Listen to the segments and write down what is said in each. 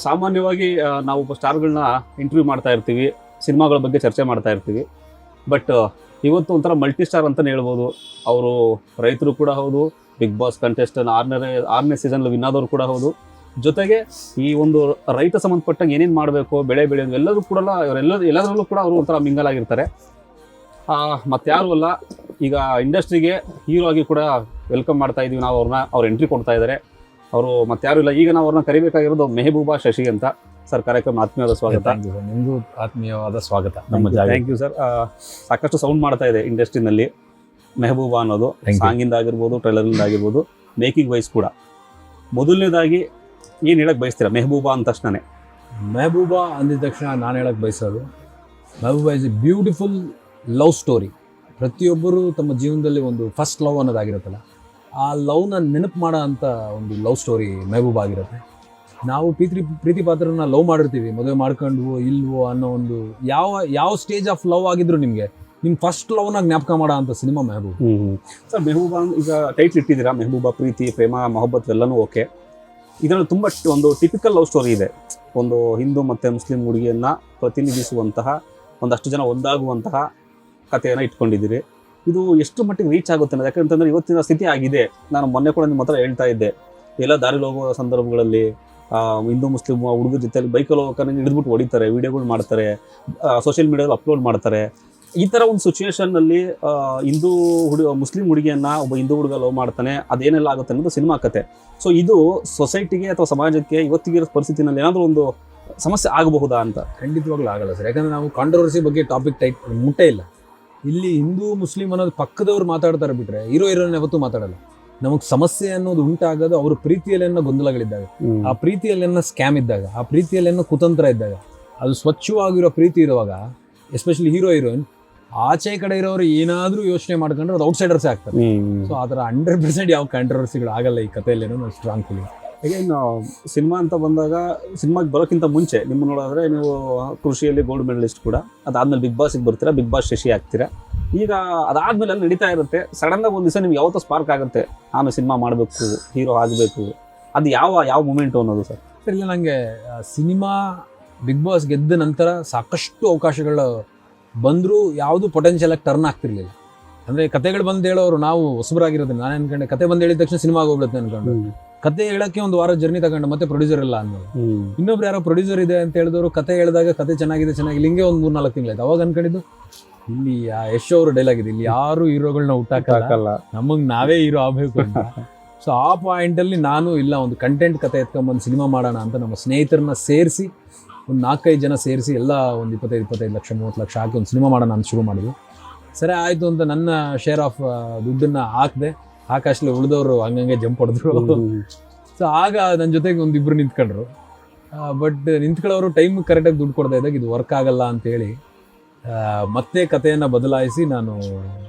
ಸಾಮಾನ್ಯವಾಗಿ ನಾವು ಸ್ಟಾರ್ಗಳನ್ನ ಇಂಟರ್ವ್ಯೂ ಮಾಡ್ತಾ ಇರ್ತೀವಿ, ಸಿನಿಮಾಗಳ ಬಗ್ಗೆ ಚರ್ಚೆ ಮಾಡ್ತಾ ಇರ್ತೀವಿ. ಬಟ್ ಇವತ್ತು ಒಂಥರ ಮಲ್ಟಿ ಸ್ಟಾರ್ ಅಂತಲೇ ಹೇಳ್ಬೋದು. ಅವರು ರೈತರು ಕೂಡ ಹೌದು, ಬಿಗ್ ಬಾಸ್ ಕಂಟೆಸ್ಟೆಂಟ್ ಆರನೇ ಸೀಸನ್ ವಿನ್ ಆದವರು ಕೂಡ ಹೌದು. ಜೊತೆಗೆ ಈ ಒಂದು ರೈತ ಸಂಬಂಧಪಟ್ಟಂಗೆ ಏನೇನು ಮಾಡಬೇಕು, ಬೆಳೆ ಬೆಳೆಯೋದು ಎಲ್ಲರೂ ಕೂಡ ಎಲ್ಲದರಲ್ಲೂ ಕೂಡ ಅವರು ಒಂಥರ ಮಿಂಗಲ್ ಆಗಿರ್ತಾರೆ. ಮತ್ತಾರು ಅಲ್ಲ, ಈಗ ಇಂಡಸ್ಟ್ರಿಗೆ ಹೀರೋ ಆಗಿ ಕೂಡ ವೆಲ್ಕಮ್ ಮಾಡ್ತಾ ಇದ್ದೀವಿ ನಾವು ಅವ್ರನ್ನ. ಅವ್ರು ಎಂಟ್ರಿ ಕೊಡ್ತಾ ಇದ್ದಾರೆ. ಅವರು ಮತ್ತಾರು ಇಲ್ಲ, ಈಗ ನಾವು ಅವ್ರನ್ನ ಕರಿಬೇಕಾಗಿರೋದು ಮೆಹಬೂಬಾ ಶಶಿ ಅಂತ. ಸರ್, ಕಾರ್ಯಕ್ರಮ ಆತ್ಮೀಯವಾದ ಸ್ವಾಗತ. ನಿಮಗೂ ಆತ್ಮೀಯವಾದ ಸ್ವಾಗತ. Thank you sir. ಸಾಕಷ್ಟು ಸೌಂಡ್ ಮಾಡ್ತಾ ಇದೆ ಇಂಡಸ್ಟ್ರಿನಲ್ಲಿ ಮೆಹಬೂಬಾ ಅನ್ನೋದು, ಸಾಂಗಿಂದ ಆಗಿರ್ಬೋದು, ಟ್ರೈಲರಿಂದ ಆಗಿರ್ಬೋದು, ಮೇಕಿಂಗ್ ವೈಸ್ ಕೂಡ. ಮೊದಲನೇದಾಗಿ ಏನು ಹೇಳಕ್ ಬಯಸ್ತೀರಾ ಮೆಹಬೂಬಾ ಅಂದ ತಕ್ಷಣ? ಮೆಹಬೂಬಾ ಅಂದಿದ ತಕ್ಷಣ ನಾನು ಹೇಳಕ್ಕೆ ಬಯಸೋದು, Mehbooba is a beautiful love story. ಪ್ರತಿಯೊಬ್ಬರು ತಮ್ಮ ಜೀವನದಲ್ಲಿ ಒಂದು ಫಸ್ಟ್ ಲವ್ ಅನ್ನೋದಾಗಿರುತ್ತಲ್ಲ, ಆ ಲವ್ನ ನೆನಪು ಮಾಡೋ ಅಂಥ ಒಂದು ಲವ್ ಸ್ಟೋರಿ ಮೆಹಬೂಬಾ ಆಗಿರುತ್ತೆ. ನಾವು ಪ್ರೀತಿ ಪಾತ್ರನ ಲವ್ ಮಾಡಿರ್ತೀವಿ, ಮದುವೆ ಮಾಡ್ಕೊಂಡ್ವೋ ಇಲ್ವೋ ಅನ್ನೋ ಒಂದು ಯಾವ ಸ್ಟೇಜ್ ಆಫ್ ಲವ್ ಆಗಿದ್ರು ನಿಮಗೆ ನಿಮ್ಮ ಫಸ್ಟ್ ಲವ್ನ ಜ್ಞಾಪಕ ಮಾಡೋ ಅಂಥ ಸಿನಿಮಾ ಮೆಹಬೂಬ್. ಸರ್, ಮೆಹಬೂಬಾ ಈಗ ಟೈಟ್ಲ್ ಇಟ್ಟಿದ್ದೀರಾ, ಮೆಹಬೂಬಾ ಪ್ರೀತಿ ಪ್ರೇಮ ಮೊಹಬ್ಬತ್ ಎಲ್ಲನೂ ಓಕೆ. ಇದರಲ್ಲಿ ತುಂಬ ಒಂದು ಟಿಪಿಕಲ್ ಲವ್ ಸ್ಟೋರಿ ಇದೆ. ಒಂದು ಹಿಂದೂ ಮತ್ತು ಮುಸ್ಲಿಂ ಹುಡುಗಿಯನ್ನು ಪ್ರತಿನಿಧಿಸುವಂತಹ, ಒಂದಷ್ಟು ಜನ ಒಂದಾಗುವಂತಹ ಕಥೆಯನ್ನು ಇಟ್ಕೊಂಡಿದ್ದೀರಿ. ಇದು ಎಷ್ಟು ಮಟ್ಟಿಗೆ ರೀಚ್ ಆಗುತ್ತೆ ಅನ್ನೋದು, ಯಾಕಂತಂದರೆ ಇವತ್ತಿನ ಸ್ಥಿತಿ ಆಗಿದೆ. ನಾನು ಮೊನ್ನೆ ಕೂಡ ನಿಮ್ಮ ಹತ್ರ ಹೇಳ್ತಾ ಇದ್ದೆ, ಎಲ್ಲ ದಾರಿಲಿ ಹೋಗುವ ಸಂದರ್ಭಗಳಲ್ಲಿ ಹಿಂದೂ ಮುಸ್ಲಿಂ ಹುಡುಗರ ಜೊತೆಲಿ ಬೈಕಲ್ಲಿ ಹೋಗೋಕೆ ಹಿಡಿದ್ಬಿಟ್ಟು ಹೊಡಿತಾರೆ, ವೀಡಿಯೋಗಳು ಮಾಡ್ತಾರೆ, ಸೋಷಿಯಲ್ ಮೀಡಿಯಾದಲ್ಲಿ ಅಪ್ಲೋಡ್ ಮಾಡ್ತಾರೆ. ಈ ಥರ ಒಂದು ಸಿಚುವೇಷನ್ನಲ್ಲಿ ಮುಸ್ಲಿಂ ಹುಡುಗಿಯನ್ನು ಒಬ್ಬ ಹಿಂದೂ ಹುಡುಗ ಲವ್ ಮಾಡ್ತಾನೆ, ಅದೇನೆಲ್ಲ ಆಗುತ್ತೆ ಅನ್ನೋದು ಸಿನಿಮಾ ಕತೆ. ಸೊ ಇದು ಸೊಸೈಟಿಗೆ ಅಥವಾ ಸಮಾಜಕ್ಕೆ ಇವತ್ತಿಗಿರೋ ಪರಿಸ್ಥಿತಿನಲ್ಲಿ ಏನಾದರೂ ಒಂದು ಸಮಸ್ಯೆ ಆಗಬಹುದಾ ಅಂತ? ಖಂಡಿತವಾಗ್ಲೂ ಆಗಲ್ಲ ಸರ್. ಯಾಕಂದರೆ ನಾವು ಕಾಂಟ್ರವರ್ಸಿ ಬಗ್ಗೆ ಟಾಪಿಕ್ ಮುಟ್ಟೇ ಇಲ್ಲ. ಇಲ್ಲಿ ಹಿಂದೂ ಮುಸ್ಲಿಂ ಅನ್ನೋದು ಪಕ್ಕದವ್ರು ಮಾತಾಡ್ತಾರೆ ಬಿಟ್ರೆ ಹೀರೋಯಿನ್ ಯಾವತ್ತೂ ಮಾತಾಡಲ್ಲ. ನಮಗೆ ಸಮಸ್ಯೆ ಅನ್ನೋದು ಉಂಟಾಗೋದು ಅವ್ರ ಪ್ರೀತಿಯಲ್ಲೇನೋ ಗೊಂದಲಗಳಿದ್ದಾಗ, ಆ ಪ್ರೀತಿಯಲ್ಲೇನೋ ಸ್ಕ್ಯಾಮ್ ಇದ್ದಾಗ, ಆ ಪ್ರೀತಿಯಲ್ಲೇನೋ ಕುತಂತ್ರ ಇದ್ದಾಗ, ಅದು ಸ್ವಚ್ಛವಾಗಿರೋ ಪ್ರೀತಿ ಇರುವಾಗ, ಎಸ್ಪೆಷಲಿ ಹೀರೋಯಿನ್ ಆಚೆ ಕಡೆ ಇರೋರು ಏನಾದರೂ ಯೋಚನೆ ಮಾಡ್ಕೊಂಡ್ರೆ ಅದು ಔಟ್ಸೈಡರ್ಸೇ ಆಗ್ತಾರೆ. ಸೊ ಆ ಥರ 100% ಯಾವ ಕಾಂಟ್ರವರ್ಸಿಗಳು ಆಗಲ್ಲ ಈ ಕಥೆಯಲ್ಲೇನೋ ನಾನು ಸ್ಟ್ರಾಂಗ್ ಫೀಲಿಂಗ್. ಇನ್ನು ಸಿನಿಮಾ ಅಂತ ಬಂದಾಗ, ಸಿನಿಮಾಗೆ ಬರೋಕ್ಕಿಂತ ಮುಂಚೆ ನಿಮ್ಮ ನೋಡಿದ್ರೆ ನೀವು ಕೃಷಿಯಲ್ಲಿ ಗೋಲ್ಡ್ ಮೆಡಲಿಸ್ಟ್ ಕೂಡ, ಅದಾದ್ಮೇಲೆ ಬಿಗ್ ಬಾಸಿಗೆ ಬರ್ತೀರಾ, ಬಿಗ್ ಬಾಸ್ ಶಶಿ ಆಗ್ತೀರಾ. ಈಗ ಅದಾದ್ಮೇಲೆ ಅಲ್ಲಿ ನಡೀತಾ ಇರುತ್ತೆ. ಸಡನ್ನಾಗಿ ಒಂದು ದಿವಸ ನಿಮ್ಗೆ ಯಾವತ್ತೋ ಸ್ಪಾರ್ಕ್ ಆಗುತ್ತೆ, ನಾನು ಸಿನಿಮಾ ಮಾಡಬೇಕು, ಹೀರೋ ಆಗಬೇಕು. ಅದು ಯಾವ ಮೂಮೆಂಟು ಅನ್ನೋದು ಸರ್? ಇಲ್ಲ, ನನಗೆ ಸಿನಿಮಾ ಬಿಗ್ ಬಾಸ್ ಗೆದ್ದ ನಂತರ ಸಾಕಷ್ಟು ಅವಕಾಶಗಳು ಬಂದರೂ ಯಾವುದು ಪೊಟೆನ್ಷಿಯಲಾಗಿ ಟರ್ನ್ ಆಗ್ತಿರ್ಲಿಲ್ಲ. ಅಂದರೆ ಕತೆಗಳು ಬಂದು ಹೇಳೋರು ನಾವು ಹೊಸಬರಾಗಿರೋದ್ರಿಂದ ನಾನು ಅನ್ಕೊಂಡೆ ಕತೆ ಬಂದು ಹೇಳಿದ ತಕ್ಷಣ ಸಿನಿಮಾ ಹೋಗ್ಬಿಡುತ್ತೆ ಅನ್ಕೊಂಡು, ಕತೆ ಹೇಳೋಕ್ಕೆ ಒಂದು ವಾರ ಜರ್ನಿ ತಗೊಂಡು ಮತ್ತೆ ಪ್ರೊಡ್ಯೂಸರ್ ಇಲ್ಲ ಅನ್ನೋದು. ಇನ್ನೊಬ್ರು ಯಾರೋ ಪ್ರೊಡ್ಯೂಸರ್ ಇದೆ ಅಂತ ಹೇಳಿದವರು ಕತೆ ಹೇಳಿದಾಗ ಕತೆ ಚೆನ್ನಾಗಿದೆ ಹಿಂಗೆ ಒಂದು 3-4 ತಿಂಗಳಾಯ್ತು. ಅವಾಗ ಅನ್ಕೊಂಡಿದ್ದು ಇಲ್ಲಿ ಯಶ್ ಅವರು ಡೈಲಾಗ್ ಇದೆ, ಇಲ್ಲಿ ಯಾರು ಹೀರೋಗಳನ್ನ ಹುಟ್ಟಾಕಲ್ಲ, ನಮಗೆ ನಾವೇ ಹೀರೋ ಆಗಬೇಕು ಅಂತ. ಸೊ ಆ ಪಾಯಿಂಟಲ್ಲಿ ನಾನು ಇಲ್ಲ, ಒಂದು ಕಂಟೆಂಟ್ ಕತೆ ಎತ್ಕೊಂಬಂದು ಸಿನಿಮಾ ಮಾಡೋಣ ಅಂತ ನಮ್ಮ ಸ್ನೇಹಿತರನ್ನ ಸೇರಿಸಿ ಒಂದು 4-5 ಜನ ಸೇರಿಸಿ ಎಲ್ಲ ಒಂದು 25 ಲಕ್ಷ 30 ಲಕ್ಷ ಹಾಕಿ ಒಂದು ಸಿನಿಮಾ ಮಾಡೋಣ ಅಂತ ಶುರು ಮಾಡಿದ್ವಿ. ಸರಿ ಆಯಿತು ಅಂತ ನನ್ನ ಶೇರ್ ಆಫ್ ದುಡ್ಡನ್ನು ಹಾಕಿದೆ. ಆಕಾಶಲ್ಲಿ ಉಳಿದವರು ಹಂಗಂಗೆ ಜಂಪ್ ಹೊಡೆದ್ರು. ಸೊ ಆಗ ನನ್ನ ಜೊತೆಗೆ ಒಂದಿಬ್ಬರು ನಿಂತ್ಕೊಂಡ್ರು. ಬಟ್ ನಿಂತ್ಕೊಳ್ಳೋರು ಟೈಮ್ ಕರೆಕ್ಟಾಗಿ ದುಡ್ಡು ಕೊಡ್ತಾ ಇದ್ದಾಗ ಇದು ವರ್ಕ್ ಆಗಲ್ಲ ಅಂತೇಳಿ ಮತ್ತೆ ಕಥೆಯನ್ನು ಬದಲಾಯಿಸಿ ನಾನು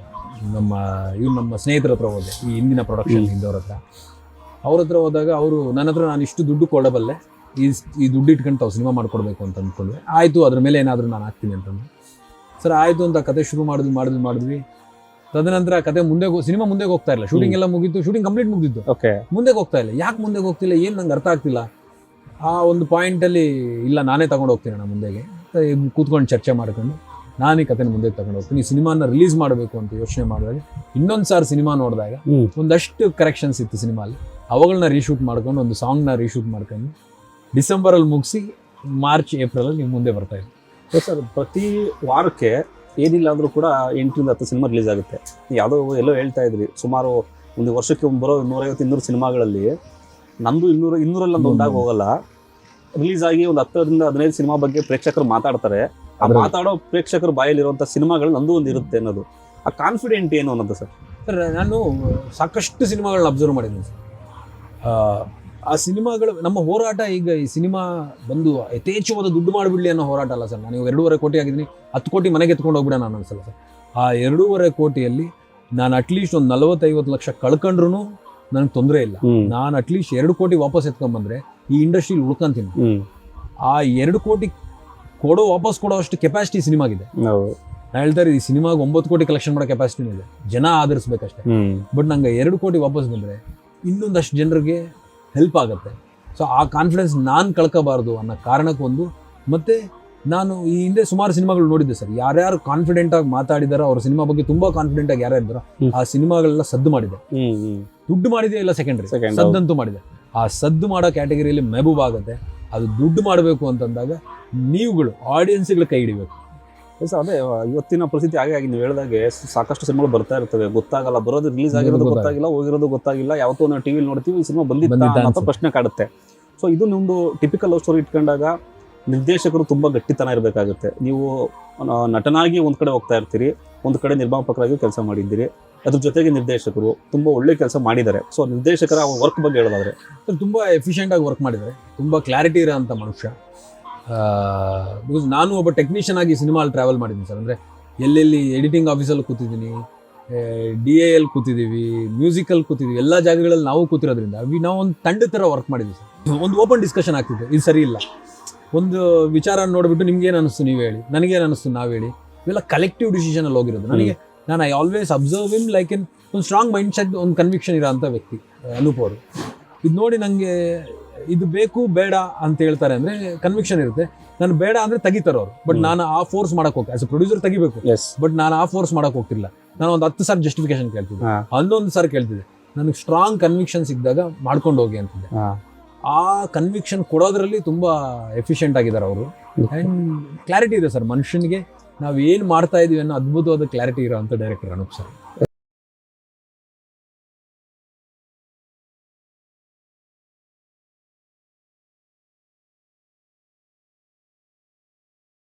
ನಮ್ಮ ಸ್ನೇಹಿತರ ಹತ್ರ ಹೋದೆ, ಈ ಹಿಂದಿನ ಪ್ರೊಡಕ್ಷನ್ ಹಿಂದವ್ರ ಹತ್ರ. ಅವ್ರ ಹತ್ರ ಹೋದಾಗ ಅವರು ನನ್ನ ಹತ್ರ ನಾನು ಇಷ್ಟು ದುಡ್ಡು ಕೊಡಬಲ್ಲೆ, ಈ ದುಡ್ಡು ಇಟ್ಕೊಂಡು ತಾವು ಸಿನಿಮಾ ಮಾಡ್ಕೊಡ್ಬೇಕು ಅಂತ ಅಂದ್ಕೊಂಡ್ವಿ. ಆಯಿತು, ಅದ್ರ ಮೇಲೆ ಏನಾದರೂ ನಾನು ಹಾಕ್ತೀನಿ ಅಂತಂದು. ಸರ್ ಆಯಿತು ಅಂತ ಕತೆ ಶುರು ಮಾಡಿದ್ವಿ. ತದನಂತರ ಕತೆ ಸಿನಿಮಾ ಮುಂದೆ ಹೋಗ್ತಾ ಇಲ್ಲ. ಶೂಟಿಂಗ್ ಎಲ್ಲ ಮುಗೀತು, ಶೂಟಿಂಗ್ ಕಂಪ್ಲೀಟ್ ಮುಗಿದಿತ್ತು. ಓಕೆ, ಮುಂದೆ ಹೋಗ್ತಾ ಇಲ್ಲ. ಯಾಕೆ ಮುಂದೆ ಹೋಗ್ತಿಲ್ಲ, ಏನು ನಂಗೆ ಅರ್ಥ ಆಗ್ತಿಲ್ಲ. ಆ ಒಂದು ಪಾಯಿಂಟಲ್ಲಿ ಇಲ್ಲ, ನಾನೇ ತಗೊಂಡು ಹೋಗ್ತೀನಿ ನಾನು ಮುಂದೆಗೆ, ಕೂತ್ಕೊಂಡು ಚರ್ಚೆ ಮಾಡ್ಕೊಂಡು ನಾನು ಈ ಕಥೆನ ಮುಂದೆ ತಗೊಂಡು ಹೋಗ್ತೀನಿ. ಈ ಸಿನಿಮಾನ ರಿಲೀಸ್ ಮಾಡಬೇಕು ಅಂತ ಯೋಚನೆ ಮಾಡಿದಾಗ ಇನ್ನೊಂದು ಸಾರಿ ಸಿನಿಮಾ ನೋಡಿದಾಗ ಒಂದಷ್ಟು ಕರೆಕ್ಷನ್ಸ್ ಇತ್ತು ಸಿನಿಮಾಲಿ. ಅವುಗಳನ್ನ ರೀಶೂಟ್ ಮಾಡ್ಕೊಂಡು, ಒಂದು ಸಾಂಗ್ನ ರೀಶೂಟ್ ಮಾಡ್ಕೊಂಡು ಡಿಸೆಂಬರಲ್ಲಿ ಮುಗಿಸಿ ಮಾರ್ಚ್ ಏಪ್ರಿಲಲ್ಲಿ ನೀವು ಮುಂದೆ ಬರ್ತಾ ಇದ್ವಿ. ಸರ್, ಪ್ರತಿ ವಾರಕ್ಕೆ ಏನಿಲ್ಲ ಅಂದರೂ ಕೂಡ 8-10 ಸಿನಿಮಾ ರಿಲೀಸ್ ಆಗುತ್ತೆ. ಯಾವುದೋ ಎಲ್ಲೋ ಹೇಳ್ತಾ ಇದ್ರಿ, ಸುಮಾರು ಒಂದು ವರ್ಷಕ್ಕೆ ಬರೋ 150-200 ಸಿನಿಮಾಗಳಲ್ಲಿ ನಂದು 200-200 ಒಂದಾಗಿ ಹೋಗಲ್ಲ. ರಿಲೀಸ್ ಆಗಿ ಒಂದು 10-15 ಸಿನಿಮಾ ಬಗ್ಗೆ ಪ್ರೇಕ್ಷಕರು ಮಾತಾಡ್ತಾರೆ. ಆ ಮಾತಾಡೋ ಪ್ರೇಕ್ಷಕರ ಬಾಯಲ್ಲಿರುವಂಥ ಸಿನಿಮಾಗಳು ನಂದು ಒಂದು ಇರುತ್ತೆ ಅನ್ನೋದು, ಆ ಕಾನ್ಫಿಡೆಂಟ್ ಏನು ಅನ್ನೋದು ಸರ್? ಸರ್, ನಾನು ಸಾಕಷ್ಟು ಸಿನಿಮಾಗಳನ್ನ ಅಬ್ಸರ್ವ್ ಮಾಡಿದ್ದೀನಿ ಸರ್. ಆ ಸಿನಿಮಾಗಳು ನಮ್ಮ ಹೋರಾಟ ಈಗ ಈ ಸಿನಿಮಾ ಬಂದು ಯಥೇಚ್ಛವಾದ ದುಡ್ಡು ಮಾಡಿಬಿಡಲಿ ಅನ್ನೋ ಹೋರಾಟ ಅಲ್ಲ ಸರ್. ನಾನು 2.5 ಕೋಟಿ ಆಗಿದ್ದೀನಿ, 10 ಕೋಟಿ ಮನೆಗೆ ಎತ್ಕೊಂಡು ಹೋಗ್ಬಿಡ ನಾನು ಅನ್ಸಲ್ಲ ಸರ್. ಆ 2.5 ಕೋಟಿಯಲ್ಲಿ ನಾನು ಅಟ್ಲೀಸ್ಟ್ ಒಂದು 40-50 ಲಕ್ಷ ಕಳ್ಕೊಂಡ್ರು ನನಗೆ ತೊಂದರೆ ಇಲ್ಲ. ನಾನು ಅಟ್ಲೀಸ್ಟ್ 2 ಕೋಟಿ ವಾಪಸ್ ಎತ್ಕೊಂಡ್ಬಂದ್ರೆ ಈ ಇಂಡಸ್ಟ್ರಿಲಿ ಉಳ್ಕೊಂತೀನಿ. ಆ 2 ಕೋಟಿ ವಾಪಸ್ ಕೊಡೋ ಅಷ್ಟು ಕೆಪಾಸಿಟಿ ಸಿನಿಮಾಗಿದೆ. ನಾನು ಹೇಳ್ತಾರೆ, ಈ ಸಿನಿಮಾಗೆ 9 ಕೋಟಿ ಕಲೆಕ್ಷನ್ ಮಾಡೋ ಕೆಪಾಸಿಟಿನೂ ಇದೆ, ಜನ ಆಧರಿಸ್ಬೇಕಷ್ಟೇ. ಬಟ್ ನಂಗೆ 2 ಕೋಟಿ ವಾಪಸ್ ಬಂದರೆ ಇನ್ನೊಂದಷ್ಟು ಜನರಿಗೆ ಹೆಲ್ಪ್ ಆಗುತ್ತೆ. ಸೊ ಆ ಕಾನ್ಫಿಡೆನ್ಸ್ ನಾನು ಕಳ್ಕೋಬಾರ್ದು ಅನ್ನೋ ಕಾರಣಕ್ಕೊಂದು, ಮತ್ತೆ ನಾನು ಈ ಹಿಂದೆ ಸುಮಾರು ಸಿನಿಮಾಗಳು ನೋಡಿದ್ದೆ ಸರ್. ಯಾರ್ಯಾರು ಕಾನ್ಫಿಡೆಂಟ್ ಆಗಿ ಮಾತಾಡಿದಾರೋ, ಅವ್ರ ಸಿನಿಮಾ ಬಗ್ಗೆ ತುಂಬಾ ಕಾನ್ಫಿಡೆಂಟ್ ಆಗಿ ಯಾರ್ಯಾರು ಇದ್ದಾರೋ ಆ ಸಿನಿಮಾಗಳೆಲ್ಲ ಸದ್ದು ಮಾಡಿದೆ. ದುಡ್ಡು ಮಾಡಿದೆ ಇಲ್ಲ ಸೆಕೆಂಡ್ರಿ, ಸದ್ದಂತೂ ಮಾಡಿದೆ. ಆ ಸದ್ದು ಮಾಡೋ ಕ್ಯಾಟಗರಿಯಲ್ಲಿ ಮೆಹಬೂಬ್ ಆಗುತ್ತೆ. ಅದು ದುಡ್ಡು ಮಾಡಬೇಕು ಅಂತಂದಾಗ ನೀವುಗಳು ಆಡಿಯನ್ಸ್ಗಳ ಕೈ ಹಿಡಿಬೇಕು. ಅದೇ ಇವತ್ತಿನ ಪರಿಸ್ಥಿತಿ ಹಾಗಾಗಿ ನೀವು ಹೇಳಿದಾಗೆ ಸಾಕಷ್ಟು ಸಿನಿಮಾಗಳು ಬರ್ತಾ ಇರ್ತವೆ, ಗೊತ್ತಾಗಲ್ಲ, ಬರೋದು ರಿಲೀಸ್ ಆಗಿರೋದು ಗೊತ್ತಾಗಿಲ್ಲ, ಹೋಗಿರೋದು ಗೊತ್ತಾಗಿಲ್ಲ, ಯಾವತ್ತೋ ನಾವು ಟಿವಿಲಿ ನೋಡ್ತೀವಿ ಈ ಸಿನಿಮಾ ಬಂದಿತ್ತ ಅಂತ ಪ್ರಶ್ನೆ ಕಾಡುತ್ತೆ. ಸೊ ಇದು ನಿಮ್ದು ಟಿಪಿಕಲ್ ಲವ್ ಸ್ಟೋರಿ ಇಟ್ಕೊಂಡಾಗ ನಿರ್ದೇಶಕರು ತುಂಬ ಗಟ್ಟಿತನ ಇರಬೇಕಾಗುತ್ತೆ. ನೀವು ನಟನಾಗಿ ಒಂದು ಕಡೆ ಹೋಗ್ತಾ ಇರ್ತೀರಿ, ಒಂದು ಕಡೆ ನಿರ್ಮಾಪಕರಾಗಿ ಕೆಲಸ ಮಾಡಿದ್ದೀರಿ, ಅದ್ರ ಜೊತೆಗೆ ನಿರ್ದೇಶಕರು ತುಂಬ ಒಳ್ಳೆ ಕೆಲಸ ಮಾಡಿದ್ದಾರೆ. ಸೊ ನಿರ್ದೇಶಕರ ವರ್ಕ್ ಬಗ್ಗೆ ಹೇಳೋದಾದ್ರೆ ತುಂಬ ಎಫಿಷಿಯೆಂಟ್ ಆಗಿ ವರ್ಕ್ ಮಾಡಿದ್ದಾರೆ, ತುಂಬ ಕ್ಲಾರಿಟಿ ಇರೋ ಅಂಥ ಮನುಷ್ಯ. ಬಿಕಾಸ್ ನಾನು ಒಬ್ಬ ಟೆಕ್ನಿಷಿಯನ್ ಆಗಿ ಸಿನಿಮಾಲ್ಲಿ ಟ್ರಾವೆಲ್ ಮಾಡಿದ್ದೀನಿ ಸರ್. ಅಂದರೆ ಎಲ್ಲೆಲ್ಲಿ ಎಡಿಟಿಂಗ್ ಆಫೀಸಲ್ಲಿ ಕೂತಿದ್ದೀನಿ, DA ಕೂತಿದ್ದೀವಿ, ಮ್ಯೂಸಿಕಲ್ಲಿ ಕೂತಿದ್ದೀವಿ, ಎಲ್ಲ ಜಾಗಗಳಲ್ಲಿ ನಾವು ಕೂತಿರೋದ್ರಿಂದ ನಾವು ಒಂದು ತಂಡ ಥರ ವರ್ಕ್ ಮಾಡಿದ್ವಿ ಸರ್. ಒಂದು ಓಪನ್ ಡಿಸ್ಕಷನ್ ಆಗ್ತಿದೆ, ಇದು ಸರಿ ಇಲ್ಲ, ಒಂದು ವಿಚಾರ ನೋಡಿಬಿಟ್ಟು ನಿಮ್ಗೇನು ಅನ್ನಿಸ್ತು ನೀವು ಹೇಳಿ, ನನಗೇನು ಅನ್ನಿಸ್ತು ನಾವು ಹೇಳಿ, ಇವೆಲ್ಲ ಕಲೆಕ್ಟಿವ್ ಡಿಸಿಷನಲ್ಲಿ ಹೋಗಿರೋದು. ನಾನು I always observe him like ಒಂದು ಸ್ಟ್ರಾಂಗ್ ಮೈಂಡ್ ಸೆಟ್, ಒಂದು ಕನ್ವಿಕ್ಷನ್ ಇರೋ ಅಂಥ ವ್ಯಕ್ತಿ ಅನೂಪ್ ಅವರು. ಇದು ನೋಡಿ ನನಗೆ ಇದು ಬೇಕು ಬೇಡ ಅಂತ ಹೇಳ್ತಾರೆ ಅಂದರೆ ಕನ್ವಿಕ್ಷನ್ ಇರುತ್ತೆ. ನಾನು ಬೇಡ ಅಂದರೆ ತೆಗಿತಾರೆ ಅವರು, ಬಟ್ ನಾನು ಆ ಫೋರ್ಸ್ ಮಾಡಕ್ಕೆ ಹೋಗ್ತೀನಿ. ಆಸ್ ಎ ಪ್ರೊಡ್ಯೂಸರ್ ತೆಗಿಬೇಕು, ಬಟ್ ನಾನು ಆ ಫೋರ್ಸ್ ಮಾಡಕ್ಕೆ ಹೋಗ್ತಿಲ್ಲ. ನಾನು ಒಂದು 10 ಸಾರಿ ಜಸ್ಟಿಫಿಕೇಶನ್ ಕೇಳ್ತಿದ್ದೆ, 11 ಸಾರಿ ಕೇಳ್ತಿದ್ದೆ. ನನಗೆ ಸ್ಟ್ರಾಂಗ್ ಕನ್ವಿಕ್ಷನ್ ಸಿಕ್ಕಿದಾಗ ಮಾಡ್ಕೊಂಡು ಹೋಗಿ ಅಂತಿದ್ದೆ. ಆ ಕನ್ವಿಕ್ಷನ್ ಕೊಡೋದ್ರಲ್ಲಿ ತುಂಬ ಎಫಿಷಿಯೆಂಟ್ ಆಗಿದ್ದಾರೆ ಅವರು. ಆ್ಯಂಡ್ ಕ್ಲಾರಿಟಿ ಇದೆ ಸರ್ ಮನುಷ್ಯನಿಗೆ, ನಾವು ಏನು ಮಾಡ್ತಾ ಇದೀವಿ ಅನ್ನೋ ಅದ್ಭುತವಾದ ಕ್ಲಾರಿಟಿ ಇರೋ ಅಂಥ ಡೈರೆಕ್ಟರ್ ಅನೂಪ್ ಸರ್.